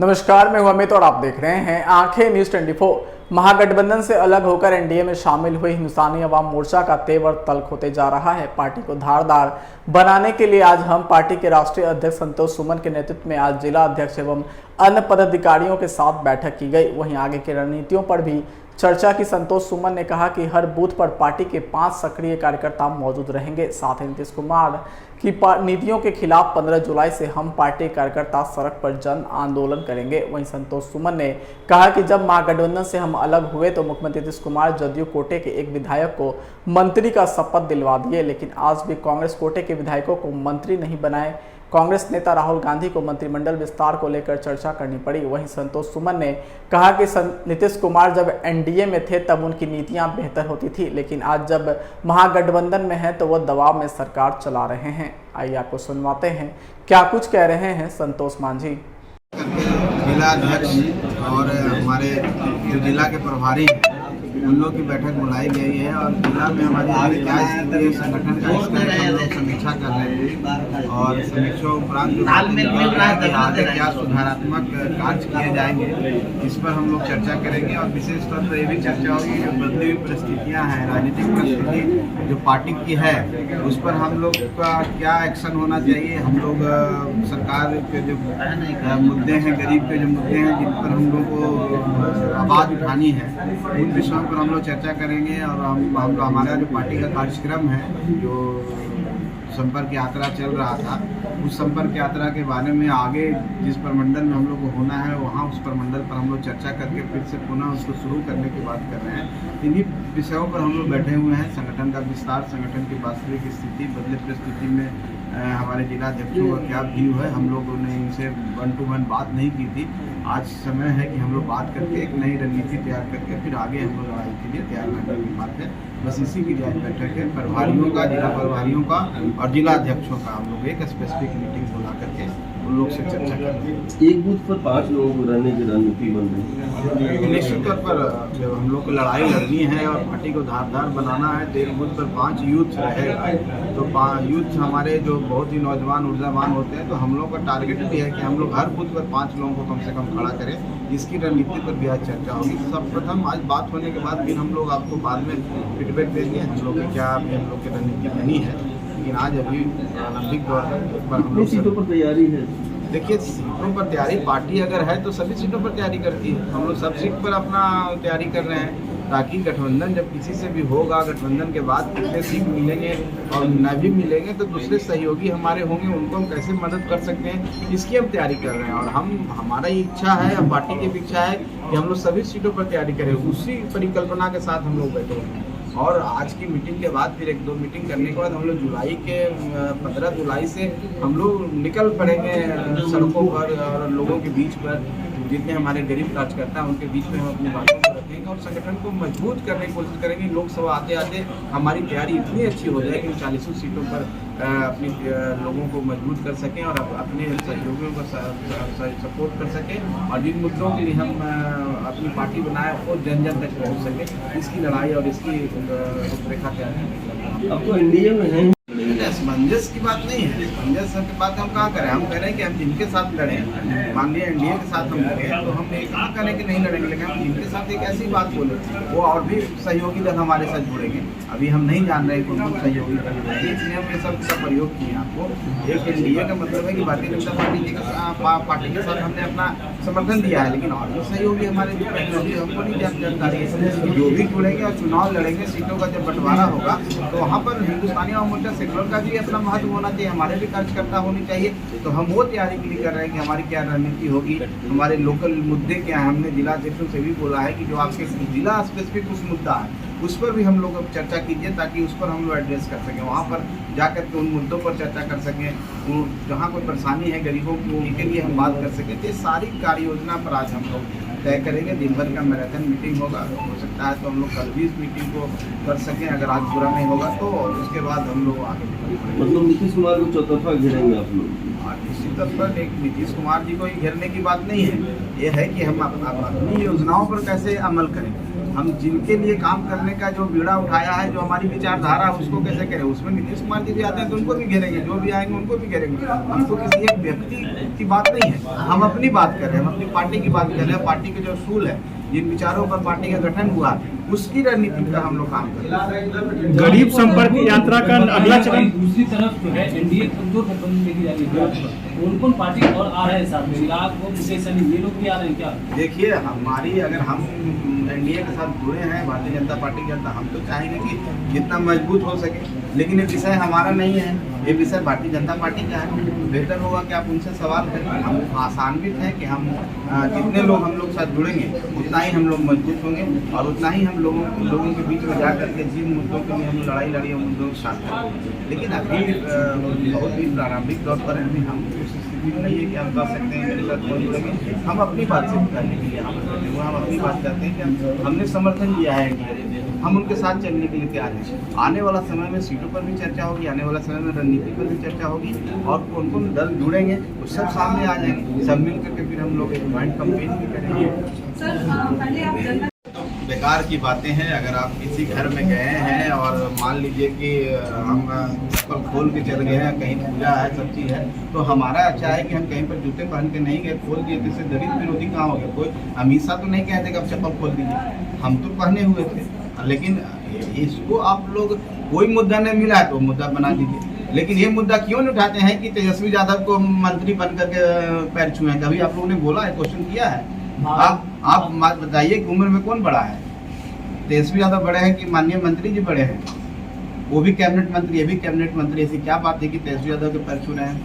नमस्कार, मैं हूं अमित और आप देख रहे हैं आंखें न्यूज 24। महागठबंधन से अलग होकर एनडीए में शामिल हुई हिंदुस्तानी अवाम मोर्चा का तेवर तल्ख होते जा रहा है। पार्टी को धारदार बनाने के लिए आज हम पार्टी के राष्ट्रीय अध्यक्ष संतोष सुमन के नेतृत्व में आज जिला अध्यक्ष एवं अन्य पदाधिकारियों के साथ बैठक की गई। वहीं आगे की रणनीतियों पर भी चर्चा की। संतोष सुमन ने कहा कि हर बूथ पर पार्टी के 5 सक्रिय कार्यकर्ता मौजूद रहेंगे। साथ ही नीतीश कुमार की नीतियों के खिलाफ 15 जुलाई से हम पार्टी कार्यकर्ता सड़क पर जन आंदोलन करेंगे। वहीं संतोष सुमन ने कहा कि जब महागठबंधन से हम अलग हुए तो मुख्यमंत्री नीतीश कुमार जदयू कोटे के एक विधायक को मंत्री का शपथ दिलवा दिए, लेकिन आज भी कांग्रेस कोटे के विधायकों को मंत्री नहीं बनाए। कांग्रेस नेता राहुल गांधी को मंत्रिमंडल विस्तार को लेकर चर्चा करनी पड़ी। वहीं संतोष सुमन ने कहा कि नीतीश कुमार जब एनडीए में थे तब उनकी नीतियां बेहतर होती थी, लेकिन आज जब महागठबंधन में है तो वह दबाव में सरकार चला रहे हैं। आइए आपको सुनवाते हैं क्या कुछ कह रहे हैं संतोष मांझी। जिला अध्यक्ष और हमारे जो जिला के प्रभारी उन लोग की बैठक बुलाई गई है और जिला में हमारी क्या स्थिति है, संगठन का इसका हम लोग समीक्षा कर रहे हैं और समीक्षा उपरांत जो आगे क्या सुधारात्मक कार्य किए जाएंगे इस पर हम लोग चर्चा करेंगे। और विशेष तौर पर ये भी चर्चा होगी जो बदली हुई परिस्थितियाँ हैं, राजनीतिक परिस्थिति जो पार्टी की है उस पर हम लोग का क्या एक्शन होना चाहिए। हम लोग सरकार के जो मुद्दे हैं, गरीब के जो मुद्दे हैं जिन पर हम लोग को आवाज़ उठानी है, उन विषयों पर हम लोग चर्चा करेंगे। और हमारा जो पार्टी का कार्यक्रम है, जो संपर्क यात्रा चल रहा था, उस संपर्क यात्रा के बारे में आगे जिस प्रमंडल में हम लोग को होना है वहाँ उस प्रमंडल पर हम लोग चर्चा करके फिर से पुनः उसको शुरू करने की बात कर रहे हैं। इन्हीं विषयों पर हम लोग बैठे हुए हैं। संगठन का विस्तार, संगठन की वास्तविक स्थिति, बदले परिस्थिति में हमारे जिला अध्यक्षों का क्या व्यू है, हम लोगों ने इनसे 1 to 1 बात नहीं की थी। आज समय है कि हम लोग बात करके एक नई रणनीति तैयार करके फिर आगे हम लोग लड़ाई के लिए तैयार रहने की बात है। बस इसी की आज बैठक है। प्रभारियों का, जिला प्रभारियों का और जिला अध्यक्षों का हम लोग एक स्पेसिफिक मीटिंग बुला करके उन लोग से चर्चा कर रहे हैं। एक बूथ पर 5 लोगों को रहने की रणनीति बन रही है। निश्चित तौर पर जब हम लोग को लड़ाई लड़नी है और पार्टी को धारदार बनाना है तो एक बूथ पर 5 यूथ रहेगा। तो यूथ हमारे जो बहुत ही नौजवान ऊर्जावान होते हैं, तो हम लोग का टारगेट भी है कि हम लोग हर बूथ पर 5 लोगों को कम से कम खड़ा करें। इसकी रणनीति पर भी आज चर्चा होगी। सर्वप्रथम आज बात होने के बाद फिर हम लोग आपको बाद में फीडबैक देंगे हम लोग की क्या अभी हम लोग की रणनीति बनी है। लेकिन आज अभी प्रारंभिक दौर पर हम लोग सीटों पर तैयारी है। देखिए, सीटों पर तैयारी पार्टी अगर है तो सभी सीटों पर तैयारी करती है। हम लोग सब सीट पर अपना तैयारी कर रहे हैं ताकि गठबंधन जब किसी से भी होगा, गठबंधन के बाद कितने सीट मिलेंगे और न भी मिलेंगे तो दूसरे सहयोगी हमारे होंगे, उनको हम कैसे मदद कर सकते हैं, इसकी हम तैयारी कर रहे हैं। और हमारा ये इच्छा है और पार्टी की भी इच्छा है कि हम लोग सभी सीटों पर तैयारी करें। उसी परिकल्पना के साथ हम लोग बैठे हैं। और आज की मीटिंग के बाद फिर 1-2 मीटिंग करने के बाद हम लोग जुलाई के 15 जुलाई से हम लोग निकल पड़ेंगे सड़कों पर और लोगों के बीच पर। जितने हमारे गरीब कार्यकर्ता हैं उनके बीच में हम अपनी बातों को रखेंगे और संगठन को मजबूत करने की कोशिश करेंगे। लोकसभा आते आते हमारी तैयारी इतनी अच्छी हो जाए कि 40 सीटों पर अपनी लोगों को मजबूत कर सकें और अपने सहयोगियों को सपोर्ट कर सकें। और जिन मुद्दों के लिए हम अपनी पार्टी बनाए वो जन जन तक पहुँच सके, इसकी लड़ाई और इसकी रूपरेखा तैयार करने। अब तो एनडीए में है, असमंजस की बात नहीं है। असमंजस की बात हम कहाँ करें? हम कह रहे हैं कि हम जिनके साथ लड़ें, मान लिया एनडीए के साथ हम लड़े तो हम ये कहाँ करें कि नहीं लड़ेंगे, लेकिन हम जिनके साथ एक ऐसी बात बोले वो और भी सहयोगी दल हमारे साथ जुड़ेंगे। अभी हम नहीं जान रहे कौन कौन सहयोगी दल जुड़ेंगे, इसलिए हम ये सब का प्रयोग किए आपको। एक एनडीए का मतलब है कि भारतीय जनता पार्टी के साथ हमने अपना समर्थन दिया है, लेकिन और भी सहयोगी हमारे हमको नहीं जानकारी है। जो भी जुड़ेंगे और चुनाव लड़ेंगे, सीटों का जब बंटवारा होगा तो वहाँ पर हिंदुस्तानी अवाम मोर्चा सेक्युलर का भी अपना महत्व होना चाहिए, हमारे भी कार्यकर्ता होनी चाहिए। तो हम वो तैयारी के लिए कर रहे हैं कि हमारी क्या रणनीति होगी, हमारे लोकल मुद्दे क्या हैं। हमने जिला अध्यक्षों से भी बोला है कि जो आपके जिला स्पेसिफिक कुछ मुद्दा है उस पर भी हम लोग अब चर्चा कीजिए ताकि उस पर हम लोग एड्रेस कर सकें, वहाँ पर जाकर के उन मुद्दों पर चर्चा कर सकें। जहाँ कोई परेशानी है गरीबों की उनके लिए हम बात कर सकें। तो ये सारी कार्य योजना पर आज हम लोग तय करेंगे। दिन भर का मैराथन मीटिंग होगा, हो सकता है तो हम लोग कल भी इस मीटिंग को कर सकें। अगर आज पूरा नहीं होगा तो उसके बाद हम लोग आगे मतलब नीतीश कुमार को चौतरफा घेरेंगे आप लोग? निश्चित तौर पर नीतीश कुमार जी को ही घेरने की बात नहीं है, ये है कि हम अपनी योजनाओं पर कैसे अमल करें हम जिनके लिए काम करने का जो बीड़ा उठाया है, जो हमारी विचारधारा है, उसको कैसे करें। उसमें नीतीश कुमार जी भी आते हैं तो उनको भी घेरेंगे, जो भी आएंगे उनको भी घेरेंगे। हमको किसी एक व्यक्ति की बात नहीं है, हम अपनी बात कर रहे हैं, हम अपनी पार्टी की बात कर रहे हैं। पार्टी के जो असूल है, जिन विचारों पर पार्टी का गठन हुआ, उसकी रणनीति पर हम लोग काम कर रहे हैं। गरीब संपर्क यात्रा का अगला चरण। दूसरी तरफ जो है एनडीए कमजोर गठबंधन लेके जा रही है, कौन पार्टी और आ रहे हैं साथ में? चिराग वो मुकेश सहनी ये लोग भी आ रहे हैं क्या? देखिए, हमारी अगर हम एनडीए के साथ जुड़े हैं भारतीय जनता पार्टी के, हम तो चाहेंगे कि जितना मजबूत हो सके, लेकिन ये विषय हमारा नहीं है, ये विषय भारतीय जनता पार्टी का है। बेहतर होगा कि आप उनसे सवाल करें। हम आसान्वित हैं कि हम जितने लोग हम लोग साथ जुड़ेंगे उतना ही हम लोग मजबूत होंगे और उतना ही हम लोगों के बीच में जा करके जिन मुद्दों के लिए हम लड़ाई लड़ी मुद्दों के साथ करेंगे। लेकिन अभी बहुत ही प्रारंभिक तौर पर हम उस स्थिति में नहीं है कि हम कह सकते हैं मेरे साथ कोई लगे। हम अपनी बात से करने के लिए हम अपनी बात करते हैं कि हमने समर्थन दिया है एनडीए, हम उनके साथ चलने के लिए तैयार हैं। आने वाला समय में सीटों पर भी चर्चा होगी, आने वाला समय में रणनीति पर भी चर्चा होगी और कौन कौन दल जुड़ेंगे वो सब सामने आ जाएंगे। सब मिल करके फिर हम लोग एक ज्वाइंट कैंपेन भी करेंगे। तो बेकार की बातें हैं। अगर आप किसी घर में गए हैं और मान लीजिए कि हम चप्पल खोल के चल गए हैं, कहीं पूजा है, सब चीज़ है, तो हमारा अच्छा है कि हम कहीं पर जूते पहन के नहीं गए, खोल दिए, जिससे दलित विरोधी कहाँ हो गया। कोई अमित शाह तो नहीं कहते कि आप चप्पल खोल दीजिए, हम तो पहने हुए थे। लेकिन इसको आप लोग कोई मुद्दा नहीं मिला है तो मुद्दा बना दीजिए। लेकिन ये मुद्दा क्यों नहीं उठाते हैं कि तेजस्वी यादव को मंत्री बन करके पैर छुए? कभी आप लोगों ने बोला है, क्वेश्चन किया है? आप बताइए कि उम्र में कौन बड़ा है? तेजस्वी यादव बड़े हैं कि माननीय मंत्री जी बड़े हैं? वो भी कैबिनेट मंत्री, ये भी कैबिनेट मंत्री। ऐसी क्या बात है कि तेजस्वी यादव के पैर छू रहे हैं?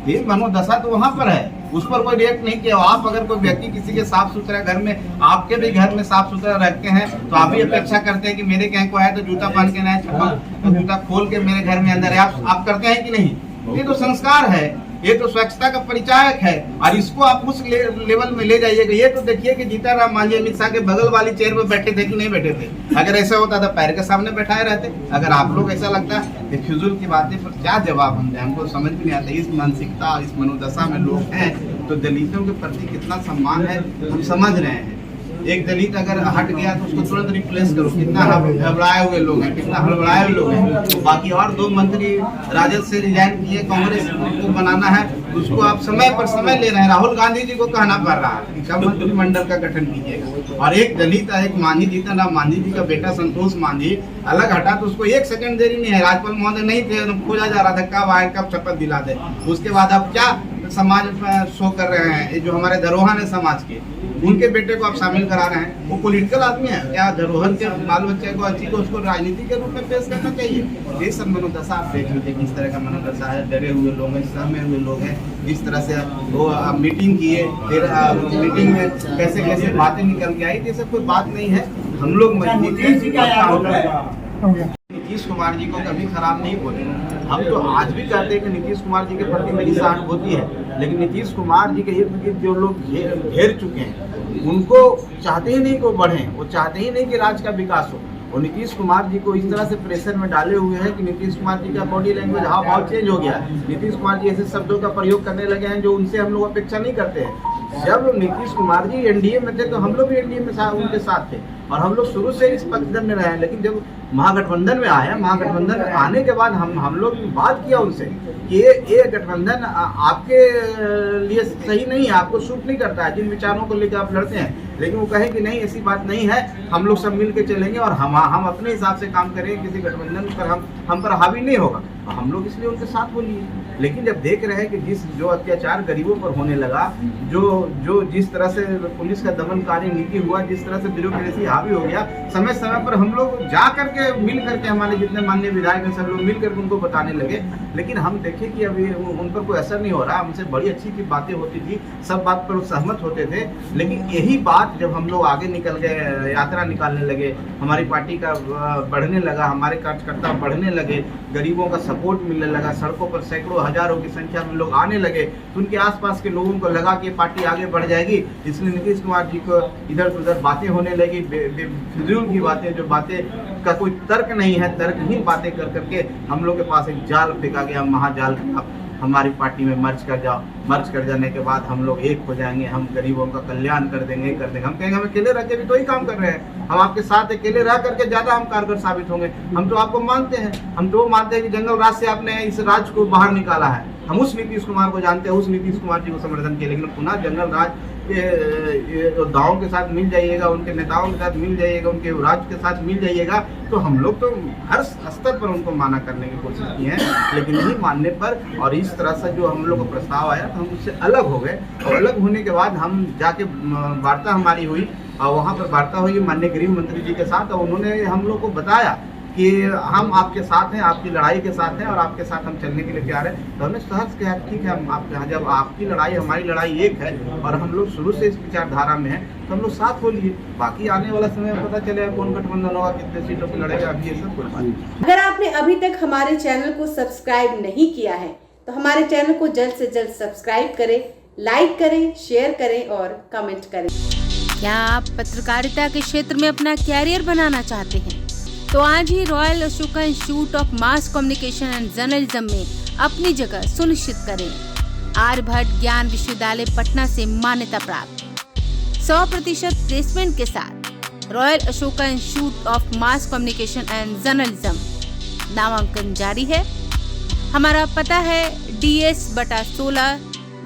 ये मनोदशा तो वहाँ पर है, उस पर कोई रिएक्ट नहीं किया। आप अगर कोई व्यक्ति किसी के साफ सुथरा घर में, आपके भी घर में साफ सुथरा रखते हैं, तो आप भी अपेक्षा करते हैं कि मेरे कहीं को आए तो जूता पहन के ना, चप्पल जूता खोल के मेरे घर में अंदर है। आप करते हैं कि नहीं? ये तो संस्कार है, ये तो स्वच्छता का परिचायक है और इसको आप उस लेवल में ले जाइएगा। ये तो देखिए कि जीताराम मांझी अमित शाह के बगल वाली चेयर में बैठे थे कि नहीं बैठे थे? अगर ऐसा होता था पैर के सामने बैठाए रहते। अगर आप लोग ऐसा लगता है कि फिजूल की बातें पर क्या जवाब हम दें, हमको समझ भी नहीं आता। इस मानसिकता, इस मनोदशा में लोग हैं तो दलितों के प्रति कितना सम्मान है हम समझ रहे हैं। एक दलित अगर हट गया तो उसको तुरंत रिप्लेस करो। कितना हड़बड़ाए हुए लोग हैं, कितना हड़बड़ाए हुए लोग हैं। तो बाकी और 2 मंत्री राजद से रिजाइन किए, कांग्रेस को बनाना है, उसको आप समय पर समय ले रहे हैं। राहुल गांधी जी को कहना पड़ रहा है कि कब मंत्रिमंडल का गठन कीजिएगा। और एक दलित, एक मांझी, जीतन मांझी जी का बेटा संतोष मांझी अलग हटा तो उसको 1 सेकंड देरी नहीं है। राज्यपाल महोदय नहीं थे, खोजा जा रहा था कब आए, कब शपथ दिला दे। उसके बाद आप क्या समाज शो कर रहे हैं? जो हमारे धरोहर है समाज के, उनके बेटे को आप शामिल करा रहे हैं। वो पॉलिटिकल आदमी है क्या? धरोहर के बाल बच्चे को, अच्छी को, उसको राजनीति के रूप में पेश करना चाहिए। ये सब मनोदशा आप देख लीजिए किस तरह का मनोदशा है। डरे हुए लोग हैं, सहमे हुए लोग हैं। इस तरह से वो मीटिंग किए, फिर मीटिंग में कैसे कैसे बातें निकल के आई, ये सब कोई बात नहीं है। हम लोग नीतीश कुमार जी को कभी खराब नहीं बोले। हम तो आज भी कहते हैं कि नीतीश कुमार जी के प्रति मेरी सहानुभूति है, लेकिन नीतीश कुमार जी के इर्द गिर्द जो लोग घेर चुके हैं उनको चाहते ही नहीं कि वो बढ़ें, वो चाहते ही नहीं कि राज्य का विकास हो। और नीतीश कुमार जी को इस तरह से प्रेशर में डाले हुए हैं कि नीतीश कुमार जी का बॉडी लैंग्वेज हाव भाव चेंज हो गया। नीतीश कुमार जी ऐसे शब्दों का प्रयोग करने लगे हैं जो उनसे हम लोग अपेक्षा नहीं करते हैं। जब नीतीश कुमार जी एनडीए में थे तो हम लोग भी एनडीए में उनके साथ थे और हम लोग शुरू से इस पक्षधर में रहे हैं। लेकिन जब महागठबंधन में आया, महागठबंधन में आने के बाद हम लोग बात किया उनसे कि ये गठबंधन आपके लिए सही नहीं है, आपको सूट नहीं करता है, जिन विचारों को लेकर आप लड़ते हैं। लेकिन वो कहे कि नहीं, ऐसी बात नहीं है, हम लोग सब मिल के चलेंगे और हम अपने हिसाब से काम करेंगे, किसी गठबंधन पर हम पर हावी नहीं होगा। हम लोग इसलिए उनके साथ बोलिए। लेकिन जब देख रहे हैं कि जो अत्याचार गरीबों पर होने लगा, जो जिस तरह से पुलिस का दमनकारी नीति हुआ, जिस तरह से ब्यूरोक्रेसी हावी हो गया, समय समय पर हम लोग जा करके मिल करके, हमारे जितने माननीय विधायक हैं सब लोग मिल करके उनको बताने लगे। लेकिन हम देखें कि अभी उन पर कोई असर नहीं हो रहा। हमसे बड़ी अच्छी की बातें होती थी, सब बात पर सहमत होते थे। लेकिन यही बात जब हम लोग आगे निकल गए, यात्रा निकालने लगे, हमारी पार्टी का बढ़ने लगा, हमारे कार्यकर्ता बढ़ने लगे, गरीबों का सपोर्ट मिलने लगा, सड़कों पर सैकड़ों हजारों की संख्या में लोग आने लगे, तो उनके आसपास के लोगों को लगा कि पार्टी आगे बढ़ जाएगी। इसलिए नीतीश कुमार जी को इधर उधर बातें होने लगी, फिजूल की बातें, जो बातें का कोई तर्क नहीं है, तर्कहीन बातें कर करके हम लोग के पास एक जाल फेंका गया, महाजाल, हमारी पार्टी में मर्ज कर जाओ। मर्ज कर जाने के बाद हम लोग एक हो जाएंगे, हम गरीबों का कल्याण कर देंगे। हम कहेंगे हम अकेले रह के भी तो ही काम कर रहे हैं, हम आपके साथ अकेले रह करके ज़्यादा हम कारगर साबित होंगे। हम तो आपको मानते हैं, हम तो मानते हैं कि जंगल राज से आपने इस राज्य को बाहर निकाला है। हम उस नीतीश कुमार को जानते हैं, उस नीतीश कुमार जी को समर्थन किया, लेकिन पुनः जंगल राज के दावों के साथ मिल जाइएगा, उनके नेताओं के साथ मिल जाइएगा, उनके राज्य के साथ मिल जाइएगा, तो हम लोग तो हर स्तर पर उनको माना करने की कोशिश की है, लेकिन नहीं मानने पर और इस तरह से जो हम लोग को प्रस्ताव आया तो हम उससे अलग हो गए। और अलग होने के बाद हम जाके वार्ता हमारी हुई और वहाँ पर वार्ता हुई माननीय गृह मंत्री जी के साथ, और उन्होंने हम लोग को बताया कि हम आपके साथ हैं, आपकी लड़ाई के साथ हैं और आपके साथ हम चलने के लिए तैयार हैं। तो हमने सहज कहा ठीक है, हम आपके यहाँ, जब आपकी लड़ाई हमारी लड़ाई एक है और हम लोग शुरू से इस विचारधारा में हैं, तो हम लोग साथ हो लिए। बाकी आने वाला समय में पता चलेगा कौन गठबंधन होगा, कितने सीटों पर लड़ेगा, अभी ये सब कोई बात नहीं। अगर आपने अभी तक हमारे चैनल को सब्सक्राइब नहीं किया है तो हमारे चैनल को जल्द से जल्द सब्सक्राइब करें, लाइक करें, शेयर करें और कमेंट करें। क्या आप पत्रकारिता के क्षेत्र में अपना कैरियर बनाना चाहते हैं? तो आज ही Royal Ashoka Institute of Mass Communication and Journalism में अपनी जगह सुनिश्चित करें। आर्यभट्ट ज्ञान विश्वविद्यालय पटना से मान्यता प्राप्त 100% प्लेसमेंट के साथ royal Ashoka Institute of Mass Communication and journalism नामांकन जारी है। हमारा पता है DS/16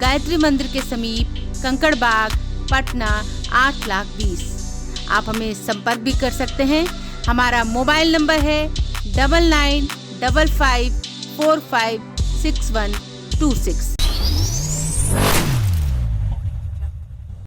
गायत्री मंदिर के समीप, कंकड़ बाग, पटना 8,20,000। आप हमें संपर्क भी कर सकते हैं। हमारा मोबाइल नंबर है 9955456126।